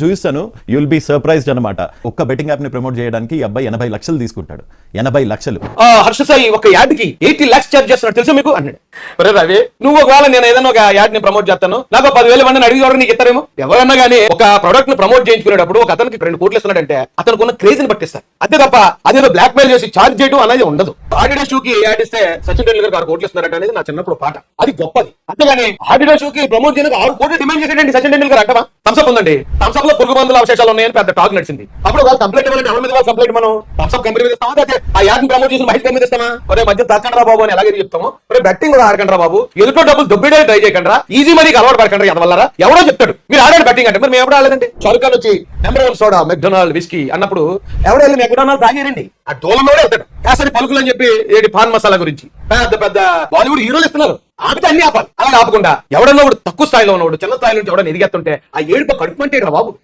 చూపిస్తాను, you'll be surprised అనమాట. ఒక్క బెట్టింగ్ యాప్ ని ప్రమోట్ చేయడానికి ఈ అబ్బాయి 80 లక్షలు తీసుకుంటాడు. 80 లక్షలు. హర్ష సాయి ఒక యాడ్ కి 80 lakhs చార్జ్ చేస్తున్నాడు తెలుసా మీకు అన్నాడు. రవి నువ్వు ఒకవేళ నేను ఏదైనా ఒక యాడ్ ని ప్రమోట్ చేస్తాను, నాకు 10,000 మందిని అడిగి కూడా నీకు ఇస్తారేమో. ఎవరన్నా కానీ ఒక ప్రొడక్ట్ ని ప్రమోట్ చేయించుకునేటప్పుడు ఒక అతనికి 2 కోట్లు ఇస్తున్నాడంటే అతనికి ఉన్న క్రేజ్ ని పట్టిస్తారు. అంతే తప్ప అదేదో బ్లాక్ మెయిల్ చేసి చార్జ్ చేయడం అనేది ఉండదు. ఆడిడాస్ షూ కి యాడ్ ఇస్తే సచిన్ టెండూల్కర్ 6 కోట్లు ఇస్తున్నారట అనేది నా చిన్నప్పుడు పాట. అది గొప్పది. అంతేగాని ఆడిడాస్ షూ కి ప్రమోట్ చేయడానికి 6 కోట్లు డిమాండ్ చేసేటండి సచిన్ టెండూల్కర్ అంటమా. థమ్స్అప్ ఉందండి, థమ్స్అప్ లో పురుగు మందుల అవశేషాలు ఉన్నాయని పెద్ద టాక్ నడిచింది. అప్పుడు వాళ్ళు కంప్లైంట్ ఇవ్వాలంటే ఎవరి మీద వాళ్ళు కంప్లైంట్ మనం థమ్స్అప్ కంపెనీ మీద ఇస్తామా, అయితే ఆ యాడ్ ని ప్రమోట్ చేసిన మహేష్ మీద ఇస్తామా? ఒరే మధ్య తక్కండ్రా బాబు అని ఎలాగే చెప్తాము. ఒరే బెట్టింగ్ కూడా ఆడకండ్రా బాబు, ఎదుటో డబ్బులు దొబ్బేయడానికి ట్రై చేయకండ్రా, ఈజీ మనీకి అలవాటు పడకండి. ఎదవల్లరా ఎవడో చెప్తాడు మీరు ఆడాడు బెట్టింగ్ అంటే, మరి మేము ఎవరు ఆడలేదండి. చౌరకాలు వచ్చి నెంబర్ 1 సోడా మెక్డొనాల్డ్ విస్కీ అన్నప్పుడు ఎవడో వెళ్ళి మెక్డొనాల్డ్ తాగారండి. ఆ డోలంలోనే వెళ్తాడు కాసరి పలుకులు అని చెప్పి ఏడి పాన్ మసాలా గురించి పెద్ద పెద్ద బాలీవుడ్ హీరోలు ఇస్తున్నారు. ఆపితే అన్ని ఆపాలి. అలా ఆపకుండా ఎవడన్నా తక్కువ స్థాయిలో ఉన్నవాడు చిన్న స్థాయి నుంచి ఎవడన్నా ఎదిగేస్తుంటే ఆ ఏడుపు కడుపు అంటే బాబు.